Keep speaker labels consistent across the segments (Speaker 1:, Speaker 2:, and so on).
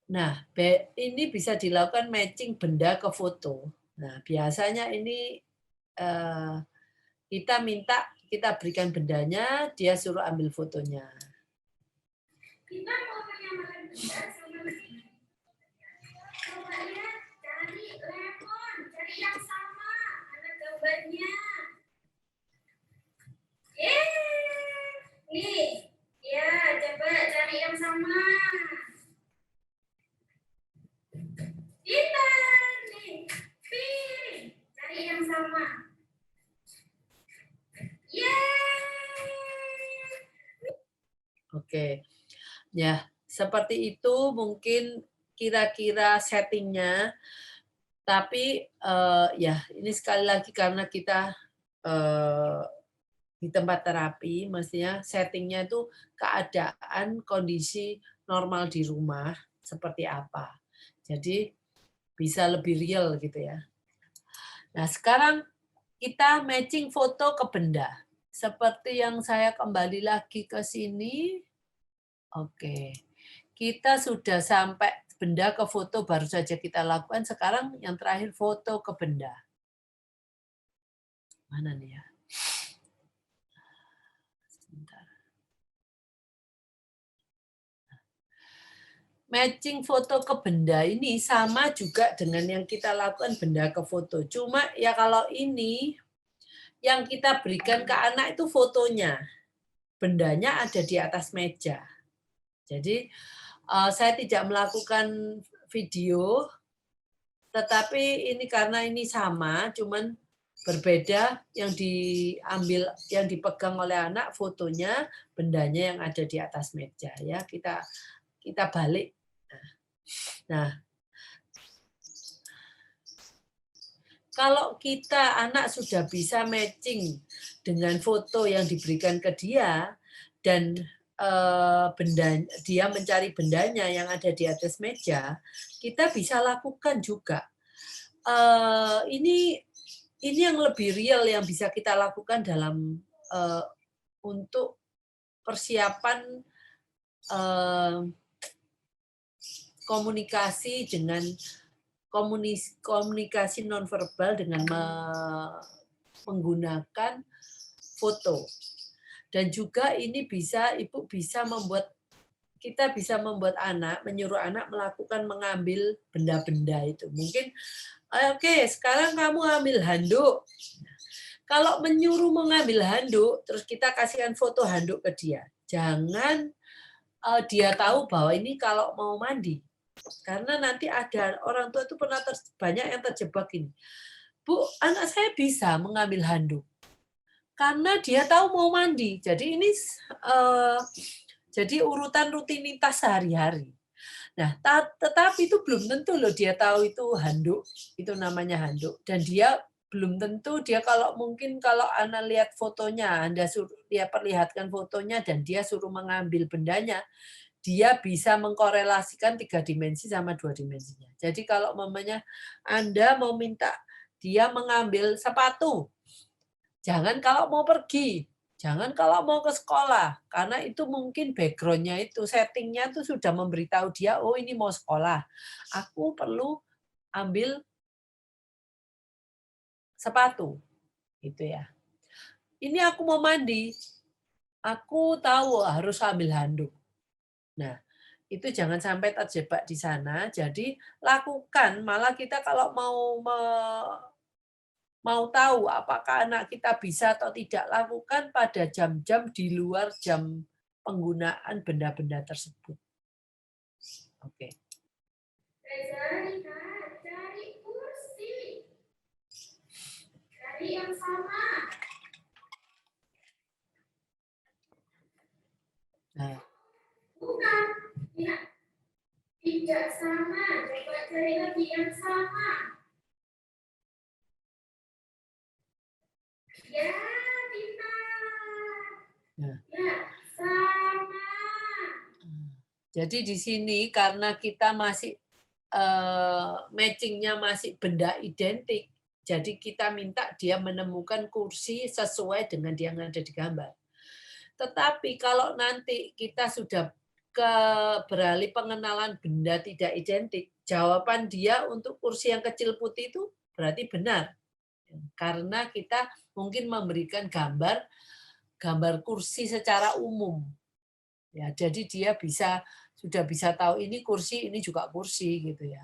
Speaker 1: Nah, ini bisa dilakukan matching benda ke foto. Nah, biasanya ini eh, kita berikan bendanya, dia suruh ambil fotonya.
Speaker 2: Kita mau menyamakan benda sama coba lihat, cari lemon, cari yang sama, mana gambarnya. Nih, ya coba cari yang sama. Kita nih, pilih, cari yang sama.
Speaker 1: Oke, ya seperti itu mungkin kira-kira settingnya. Tapi ya ini sekali lagi karena kita di tempat terapi, mestinya settingnya itu keadaan kondisi normal di rumah seperti apa. Jadi bisa lebih real gitu ya. Nah sekarang kita matching foto ke benda. Seperti yang saya kembali lagi ke sini. Oke. Kita sudah sampai benda ke foto baru saja kita lakukan. Sekarang yang terakhir foto ke benda. Mana nih ya? Sebentar. Matching foto ke benda ini sama juga dengan yang kita lakukan benda ke foto. Cuma ya kalau ini yang kita berikan ke anak itu fotonya. Bendanya ada di atas meja. Jadi saya tidak melakukan video, tetapi ini karena ini sama, cuman berbeda yang diambil, yang dipegang oleh anak fotonya, bendanya yang ada di atas meja ya. Kita balik. Nah, kalau kita anak sudah bisa matching dengan foto yang diberikan ke dia dan dia mencari bendanya yang ada di atas meja, kita bisa lakukan juga. Ini yang lebih real yang bisa kita lakukan dalam untuk persiapan komunikasi dengan komunikasi nonverbal dengan menggunakan foto. Dan juga ini ibu bisa membuat anak, menyuruh anak melakukan mengambil benda-benda itu. Mungkin, oke, sekarang kamu ambil handuk. Kalau menyuruh mengambil handuk, terus kita kasihkan foto handuk ke dia. Jangan dia tahu bahwa ini kalau mau mandi. Karena nanti ada orang tua itu banyak yang terjebak ini. Bu, anak saya bisa mengambil handuk karena dia tahu mau mandi. Jadi ini jadi urutan rutinitas sehari-hari. Nah, tetapi itu belum tentu loh dia tahu itu handuk, itu namanya handuk. Dan dia belum tentu kalau Anda lihat fotonya, Anda dia perlihatkan fotonya dan dia suruh mengambil bendanya, dia bisa mengkorelasikan 3 dimensi sama 2 dimensinya. Jadi kalau mamanya Anda mau minta dia mengambil sepatu, jangan kalau mau pergi, jangan kalau mau ke sekolah, karena itu mungkin background-nya itu, setting-nya itu sudah memberitahu dia, oh ini mau sekolah, aku perlu ambil sepatu, gitu ya. Ini aku mau mandi, aku tahu harus ambil handuk. Nah, itu jangan sampai terjebak di sana. Jadi lakukan, malah kita kalau mau tahu apakah anak kita bisa atau tidak, lakukan pada jam-jam di luar jam penggunaan benda-benda tersebut. Oke.
Speaker 2: Cari kursi, cari yang sama.
Speaker 1: Nah,
Speaker 2: bukan, ya, tidak sama. Coba cari lagi yang sama. Ya, kita.
Speaker 1: nah.
Speaker 2: Ya, sama.
Speaker 1: Jadi di sini karena kita masih matchingnya masih benda identik, jadi kita minta dia menemukan kursi sesuai dengan yang ada di gambar. Tetapi kalau nanti kita sudah beralih pengenalan benda tidak identik, jawaban dia untuk kursi yang kecil putih itu berarti benar. Karena kita mungkin memberikan gambar kursi secara umum. Ya, jadi dia sudah bisa tahu ini kursi, ini juga kursi gitu ya.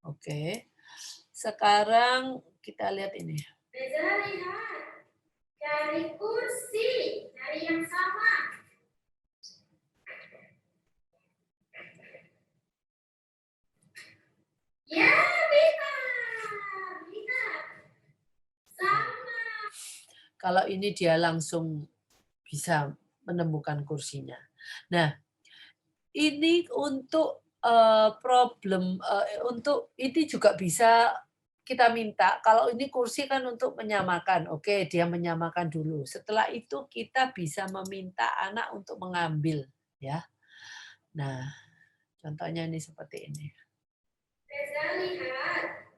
Speaker 1: Oke. Sekarang kita lihat ini.
Speaker 2: Reza lihat. Cari kursi. Cari yang sama. Ya, bisa. Bisa. Sama.
Speaker 1: Kalau ini dia langsung bisa menemukan kursinya. Nah, ini untuk problem untuk ini juga bisa kita minta kalau ini kursi kan untuk menyamakan. Oke, dia menyamakan dulu. Setelah itu kita bisa meminta anak untuk mengambil ya. Nah, contohnya ini seperti ini.
Speaker 2: Reza lihat.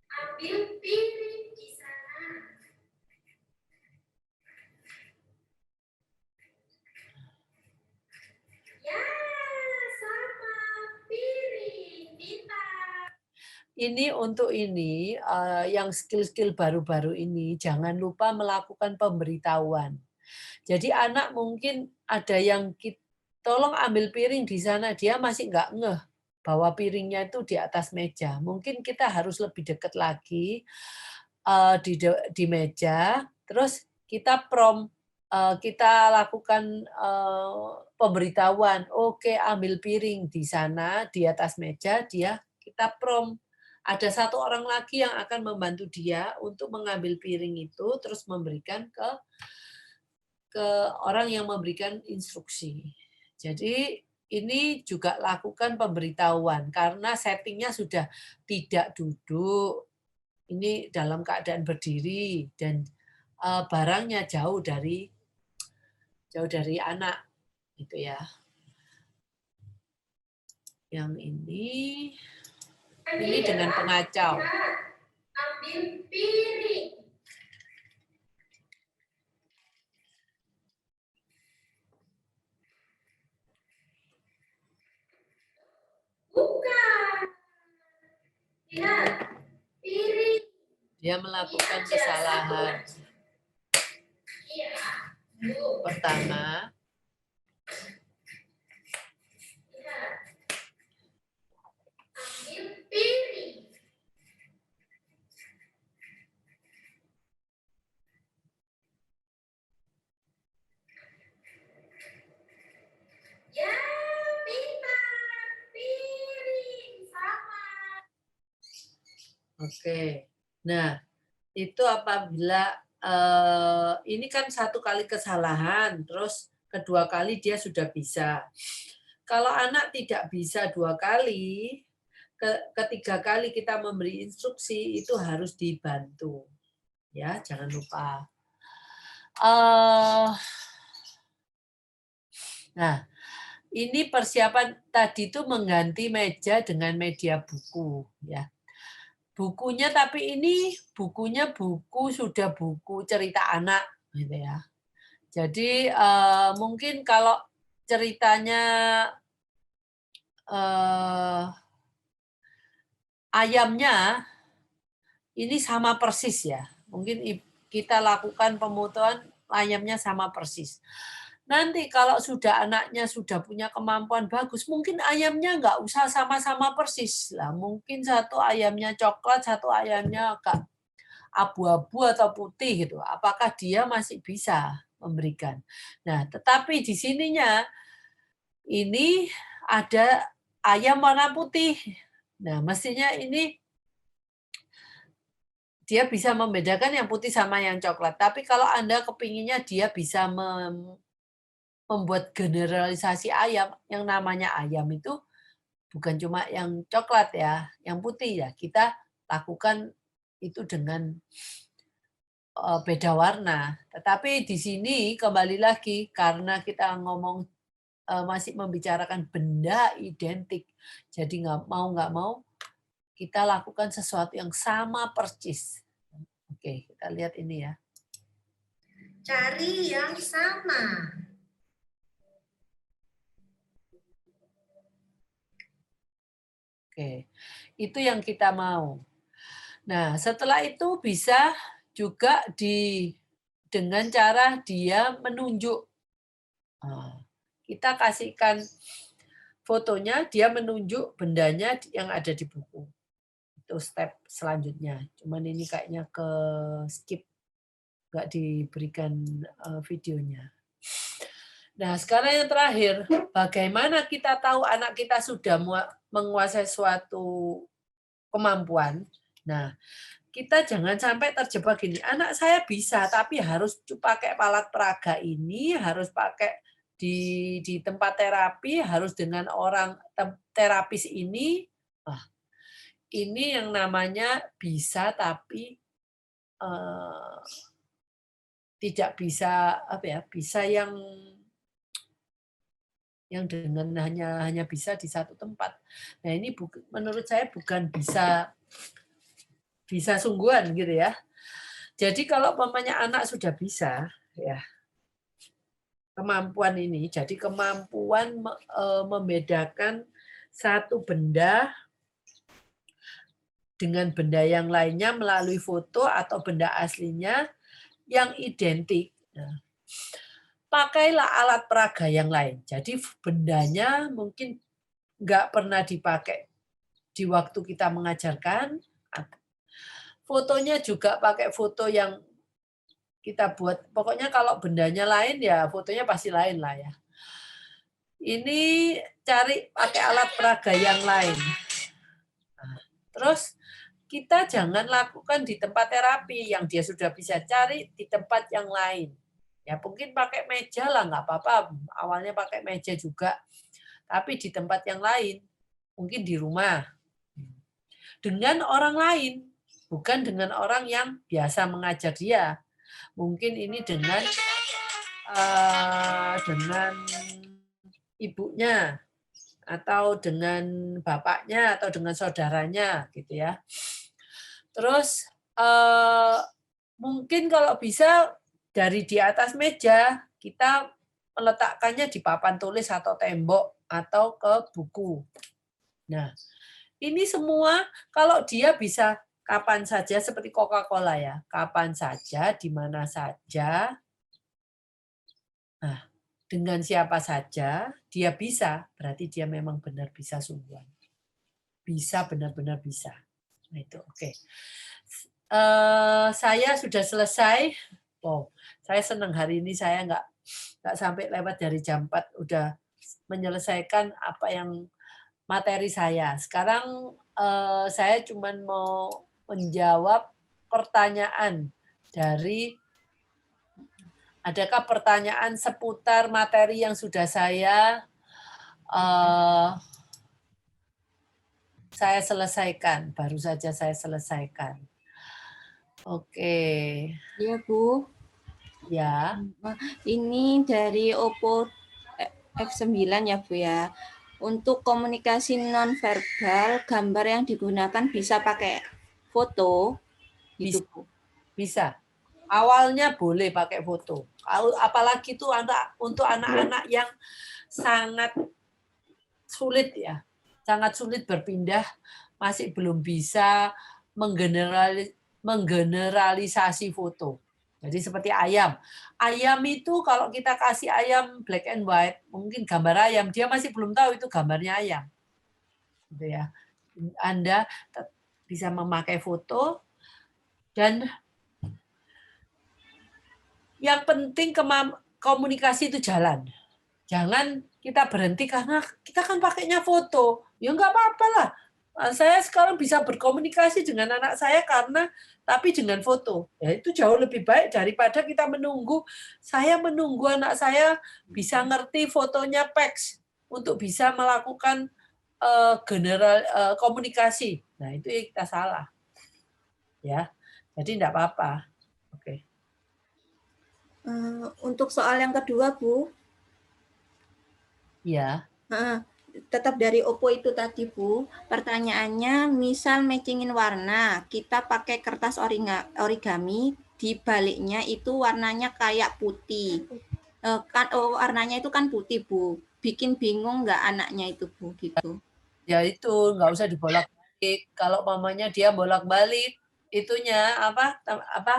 Speaker 2: Ambil piring di sana. Ya, sama piring. Bisa.
Speaker 1: Ini untuk ini yang skill-skill baru-baru ini jangan lupa melakukan pemberitahuan. Jadi anak mungkin ada yang tolong ambil piring di sana, dia masih nggak ngeh bahwa piringnya itu di atas meja. Mungkin kita harus lebih dekat lagi di meja, terus kita kita lakukan pemberitahuan. Oke, ambil piring di sana di atas meja, kita ada satu orang lagi yang akan membantu dia untuk mengambil piring itu, terus memberikan ke orang yang memberikan instruksi. Jadi ini juga lakukan pemberitahuan karena settingnya sudah tidak duduk, ini dalam keadaan berdiri dan barangnya jauh dari anak, gitu ya. Yang ini dengan pengacau.
Speaker 2: Ambil piring. Bukan. Lihat. Piring.
Speaker 1: Dia melakukan kesalahan.
Speaker 2: Iya.
Speaker 1: Pertama,
Speaker 2: Lihat. Ambil piring. Ya, pintar. Piring. Sama.
Speaker 1: oke. Nah, itu apabila ini kan satu kali kesalahan, terus kedua kali dia sudah bisa. Kalau anak tidak bisa 2 kali, ketiga kali kita memberi instruksi itu harus dibantu. Ya, jangan lupa. Nah, ini persiapan tadi itu mengganti meja dengan media buku, ya. Bukunya tapi ini bukunya sudah buku cerita anak, gitu ya. Jadi mungkin kalau ceritanya ayamnya ini sama persis ya. Mungkin kita lakukan pemotongan ayamnya sama persis. Nanti kalau sudah anaknya sudah punya kemampuan bagus, mungkin ayamnya nggak usah sama-sama persis lah. Mungkin satu ayamnya coklat, satu ayamnya agak abu-abu atau putih gitu. Apakah dia masih bisa memberikan? Nah, tetapi di sininya ini ada ayam warna putih. Nah, mestinya ini dia bisa membedakan yang putih sama yang coklat. Tapi kalau Anda kepinginnya dia bisa membuat generalisasi ayam, yang namanya ayam itu bukan cuma yang coklat ya, yang putih ya. Kita lakukan itu dengan beda warna. Tetapi di sini kembali lagi karena kita ngomong masih membicarakan benda identik. Jadi nggak mau kita lakukan sesuatu yang sama persis. Oke, kita lihat ini ya.
Speaker 2: Cari yang sama.
Speaker 1: Oke, itu yang kita mau. Nah, setelah itu bisa juga dengan cara dia menunjuk. Ah, kita kasihkan fotonya, dia menunjuk bendanya yang ada di buku. Itu step selanjutnya. Cuman ini kayaknya ke skip, nggak diberikan videonya. Nah, sekarang yang terakhir, bagaimana kita tahu anak kita sudah menguasai suatu kemampuan? Nah, kita jangan sampai terjebak gini, anak saya bisa, tapi harus pakai alat peraga ini, harus pakai di tempat terapi, harus dengan orang terapis ini. Nah, ini yang namanya bisa, tapi tidak bisa apa ya, bisa yang dengan hanya bisa di satu tempat. Nah, ini menurut saya bukan bisa sungguhan gitu ya. Jadi kalau umpamanya anak sudah bisa ya kemampuan ini, jadi kemampuan membedakan satu benda dengan benda yang lainnya melalui foto atau benda aslinya yang identik. Nah, pakailah alat peraga yang lain. Jadi bendanya mungkin nggak pernah dipakai di waktu kita mengajarkan. Fotonya juga pakai foto yang kita buat. Pokoknya kalau bendanya lain ya fotonya pasti lain lah ya. Ini cari pakai alat peraga yang lain. Nah, terus kita jangan lakukan di tempat terapi yang dia sudah bisa, cari di tempat yang lain. Ya mungkin pakai meja lah, nggak apa-apa. Awalnya pakai meja juga. Tapi di tempat yang lain, mungkin di rumah. Dengan orang lain, bukan dengan orang yang biasa mengajar dia. Mungkin ini dengan ibunya, atau dengan bapaknya, atau dengan saudaranya, gitu ya. Terus mungkin kalau bisa dari di atas meja kita meletakkannya di papan tulis atau tembok atau ke buku. Nah, ini semua kalau dia bisa kapan saja seperti Coca-Cola ya, kapan saja, di mana saja. Nah, dengan siapa saja dia bisa, berarti dia memang benar bisa sungguhan. Bisa benar-benar bisa. Nah, itu oke. Saya sudah selesai. Oh, saya senang hari ini saya nggak sampai lewat dari jam 4 udah menyelesaikan apa yang materi saya. Sekarang saya cuma mau menjawab pertanyaan dari adakah pertanyaan seputar materi yang sudah saya selesaikan, baru saja saya selesaikan. Oke.
Speaker 3: Iya, Bu.
Speaker 1: Ya.
Speaker 3: Ini dari Oppo F9 ya, Bu ya. Untuk komunikasi nonverbal, gambar yang digunakan bisa pakai foto, gitu, Bu.
Speaker 1: Bisa. Awalnya boleh pakai foto. Apalagi itu untuk anak-anak yang sangat sulit ya. Sangat sulit berpindah, masih belum bisa menggeneralisasi foto. Jadi seperti ayam. Ayam itu kalau kita kasih ayam black and white, mungkin gambar ayam, dia masih belum tahu itu gambarnya ayam. Gitu ya. Anda bisa memakai foto dan yang penting komunikasi itu jalan. Jangan kita berhenti karena kita kan pakainya foto. Ya nggak apa-apa lah. Saya sekarang bisa berkomunikasi dengan anak saya tapi dengan foto. Ya itu jauh lebih baik daripada kita menunggu anak saya bisa ngerti fotonya PEX untuk bisa melakukan komunikasi. Nah, itu kita salah. Ya. Jadi enggak apa-apa. Oke.
Speaker 3: Untuk soal yang kedua, Bu.
Speaker 1: Ya.
Speaker 3: Tetap dari Oppo itu tadi, Bu. Pertanyaannya, misal matchingin warna, kita pakai kertas origami, di baliknya itu warnanya kayak putih. Warnanya itu kan putih, Bu. Bikin bingung nggak anaknya itu, Bu, gitu.
Speaker 1: Ya itu nggak usah dibolak-balik. Kalau mamanya dia bolak-balik itunya apa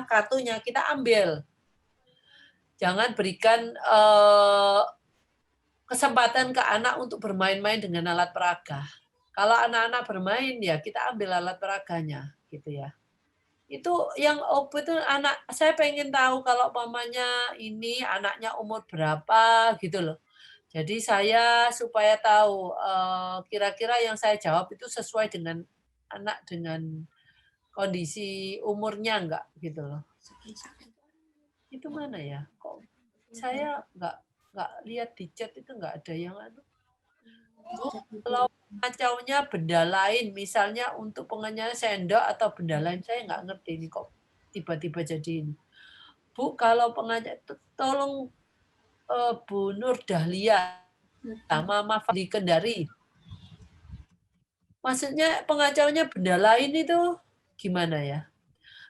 Speaker 1: kartunya kita ambil. Jangan berikan kesempatan ke anak untuk bermain-main dengan alat peraga. Kalau anak-anak bermain ya kita ambil alat peraganya gitu ya. Itu yang itu anak saya pengen tahu kalau mamanya ini anaknya umur berapa gitu loh. Jadi saya supaya tahu kira-kira yang saya jawab itu sesuai dengan anak dengan kondisi umurnya enggak gitu loh. Itu mana ya? Kok saya enggak lihat di chat itu enggak ada yang kalau pengacaunya benda lain, misalnya untuk pengenyal sendok atau benda lain, saya nggak ngerti ini kok tiba-tiba jadi ini. Bu, kalau pengacau, tolong Bu Nur Dahlia, Mama Fadli Kendari. Maksudnya pengacaunya benda lain itu gimana ya?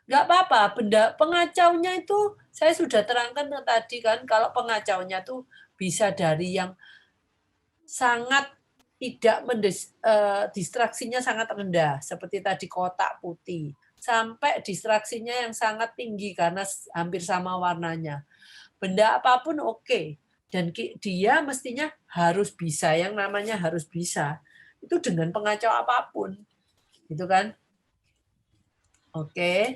Speaker 1: Nggak apa-apa, benda pengacaunya itu saya sudah terangkan tadi kan, kalau pengacaunya tuh bisa dari yang sangat tidak distraksinya sangat rendah, seperti tadi kotak putih, sampai distraksinya yang sangat tinggi karena hampir sama warnanya. Benda apapun oke. Dan dia mestinya harus bisa, yang namanya harus bisa. Itu dengan pengacau apapun. Gitu kan? Oke.